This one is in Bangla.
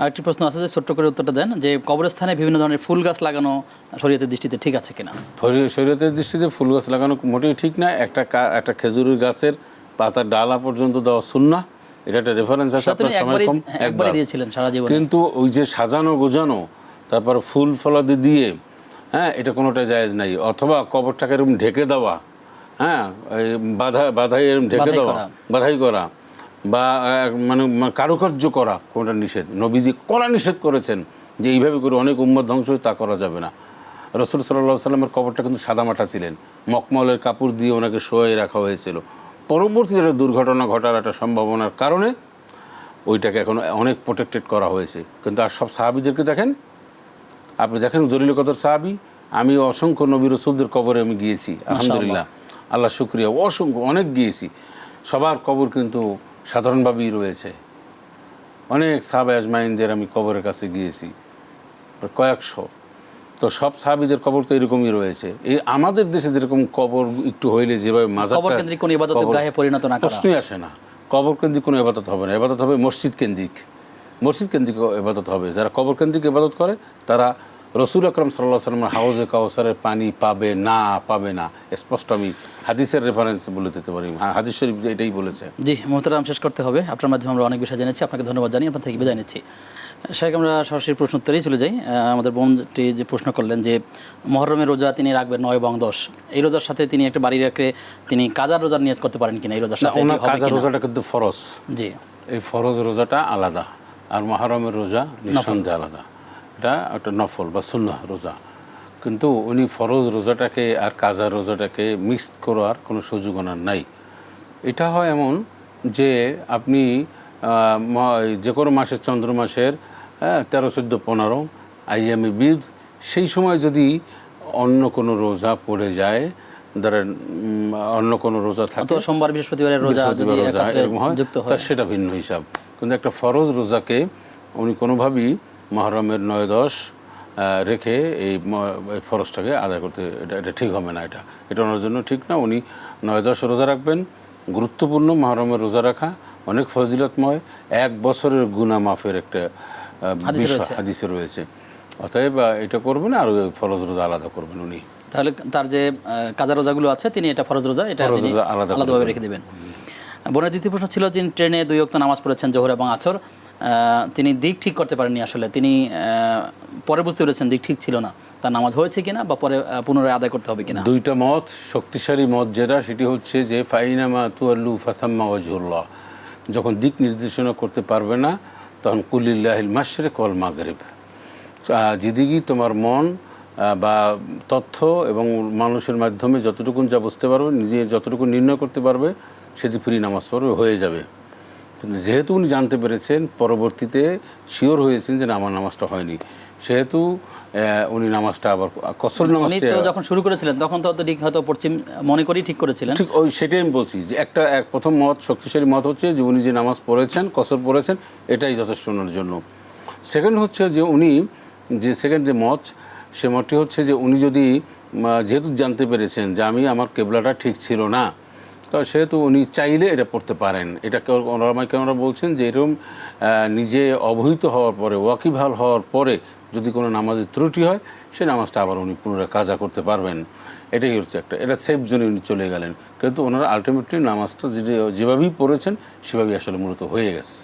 আরেকটি প্রশ্ন আছে যে ছোট্ট করে উত্তরটা দেন, যে কবরস্থানে বিভিন্ন ধরনের ফুল গাছ লাগানো শরীয়তের দৃষ্টিতে ঠিক আছে কিনা? শরীয়তের দৃষ্টিতে ফুল গাছ লাগানো মোটেই ঠিক না। একটা খেজুরের গাছের পাতার ডালা পর্যন্ত দেওয়া সুন্নাহ, এটা একটা রেফারেন্স আছে, আপনার সময় কম, একবার দিয়েছিলেন সারা জীবন। কিন্তু ওই যে সাজানো গোজানো তারপর ফুল ফলাদি দিয়ে, হ্যাঁ, এটা কোনোটা জায়েজ নাই। অথবা কবরটাকে এরকম ঢেকে দেওয়া, হ্যাঁ, বাধাই এরকম ঢেকে দেওয়া, বাধাই করা বা মানে কারুকার্য করা কোনটা নিষেধ। নবীজি করা নিষেধ করেছেন যে এইভাবে করে অনেক উম্মত ধ্বংস হয়, তা করা যাবে না। রাসূল সাল্লাল্লাহু আলাইহি সাল্লামের কবরটা কিন্তু সাদামাটা ছিলেন, মখমলের কাপড় দিয়ে ওনাকে শোয়াই রাখা হয়েছিল। পরবর্তীতে দুর্ঘটনা ঘটার একটা সম্ভাবনার কারণে ওইটাকে এখন অনেক প্রোটেক্টেড করা হয়েছে। কিন্তু আর সব সাহাবীদেরকে দেখেন, আপনি দেখেন জলিল কদর সাহাবী, আমি অসংখ্য নবী রাসূলদের কবরে আমি গিয়েছি, আলহামদুলিল্লাহ, আল্লাহ শুকরিয়া, অসংখ্য অনেক গিয়েছি। সবার কবর কিন্তু সাধারণভাবেই রয়েছে। অনেক সাহাবা আজমাইনদের আমি কবরের কাছে গিয়েছি, কয়েকশো। তো সব সাহাবীদের কবর তো এরকমই রয়েছে। এই আমাদের দেশে যেরকম কবর একটু হইলে যেভাবে প্রশ্নই আসে না, কবর কেন্দ্রিক কোনো ইবাদত হবে না। ইবাদত হবে মসজিদ কেন্দ্রিক, মসজিদ কেন্দ্রিক ইবাদত হবে। যারা কবর কেন্দ্রিক ইবাদত করে তারা রসুল আকরাম সাল্লাল্লাহু আলাইহি ওয়াসাল্লামের হাউজে কাউসারের পানি পাবে না, স্পষ্ট আমি হাদিসের রেফারেন্স বলে দিতে পারি। হাদিস শরীফ এটাই বলেছে। জি মোহতারাম, শেষ করতে হবে। আপনার মাধ্যমে আমরা অনেক বিষয় জেনেছি, আপনাকে ধন্যবাদ জানিয়ে আপনার থেকে বিদায় নিচ্ছি। শেখ, আমরা সরাসরি প্রশ্ন উত্তরেই চলে যাই। আমাদের বোনটি যে প্রশ্ন করলেন যে মুহররমের রোজা তিনি রাখবেন 9 এবং 10, এই রোজার সাথে তিনি একটা বাড়ি রেখে তিনি কাজার রোজার নিয়ত করতে পারেন কিনা? এই রোজার সাথে কাজার রোজাটা কিন্তু ফরজ। জি, এই ফরজ রোজাটা আলাদা, আর মুহররমের রোজা নিঃসন্দেহে আলাদা। এটা একটা নফল বা সুন্নাহ রোজা। কিন্তু উনি ফরজ রোজাটাকে আর কাজার রোজাটাকে মিক্স করার কোনো সুযোগ ওনার নাই। এটা হয় এমন যে আপনি যে কোনো মাসের চন্দ্র মাসের 13, 14, 15 আইয়ামে বিদ, সেই সময় যদি অন্য কোনো রোজা পড়ে যায়, ধরেন অন্য কোনো রোজা থাকে, সোমবার বৃহস্পতিবারের রোজা যদি এরকম হয়, তা সেটা ভিন্ন হিসাব। কিন্তু একটা ফরজ রোজাকে উনি কোনোভাবেই মুহররমের 9, 10 রেখে এই ফরজটাকে আদায় করতে, এটা ঠিক হবে না। এটা ওনার জন্য ঠিক না। উনি 9, 10 রোজা রাখবেন। গুরুত্বপূর্ণ মুহররমের রোজা রাখা, অনেক ফজিলতময়, 1 বছরের গুনাহ মাফের একটা হাদিসে রয়েছে। অতএব এটা করবেন, আর ফরজ রোজা আলাদা করবেন উনি। তাহলে তার যে কাজা রোজাগুলো আছে তিনি এটা ফরজ রোজা এটা আলাদাভাবে রেখে দেবেন। বোনের দ্বিতীয় প্রশ্ন ছিল যে ট্রেনে 2 ওয়াক্ত নামাজ পড়েছেন, জোহর এবং আসর, তিনি দিক ঠিক করতে পারেননি। আসলে তিনি পরে বুঝতে পেরেছেন দিক ঠিক ছিল না, তার নামাজ হয়েছে কিনা বা পরে পুনরায় আদায় করতে হবে কিনা? দুইটা মত, শক্তিশালী মত যেটা, সেটি হচ্ছে যে ফাইনামা তুয়াল্লু ফাতাম্মা ওয়াজহুল্লাহ, যখন দিক নির্দেশনা করতে পারবে না তখন কুলিল্লাহিল মাশরিক ওয়াল মাগরিব, যেদিকেই তোমার মন বা তথ্য এবং মানুষের মাধ্যমে যতটুকু যা বুঝতে পারবে, নিজে যতটুকু নির্ণয় করতে পারবে, সেটি ফ্রি নামাজ পড়বে, হয়ে যাবে। কিন্তু যেহেতু উনি জানতে পেরেছেন, পরবর্তীতে শিওর হয়েছেন যে আমার নামাজটা হয়নি, সেহেতু উনি নামাজটা আবার কসর নামাজটা যখন শুরু করেছিলেন তখন তো ঠিক হয়তো পশ্চিম মনে করি ঠিক করেছিলেন। ঠিক সেটাই আমি বলছি যে এক প্রথম মত, শক্তিশালী মত হচ্ছে যে উনি যে নামাজ পড়েছেন, কসর পড়েছেন, এটাই যথেষ্ট ওনার জন্য। সেকেন্ড হচ্ছে যে উনি যে সেকেন্ড যে মত, সে মতটি হচ্ছে যে উনি যদি যেহেতু জানতে পেরেছেন যে আমার কেবলাটা ঠিক ছিল না, তো সেহেতু উনি চাইলে এটা পড়তে পারেন। এটা ওনারা বলছেন যে এরকম নিজে অবহিত হওয়ার পরে, ওয়াকিবহাল হওয়ার পরে যদি কোনো নামাজের ত্রুটি হয়, সে নামাজটা আবার উনি পুনরায় কাজা করতে পারবেন। এটাই হচ্ছে একটা, এটা সেফ জোনে উনি চলে গেলেন। কিন্তু ওনারা আলটিমেটলি নামাজটা যেভাবেই পড়েছেন সেভাবেই আসলে মূলত হয়ে গেছে।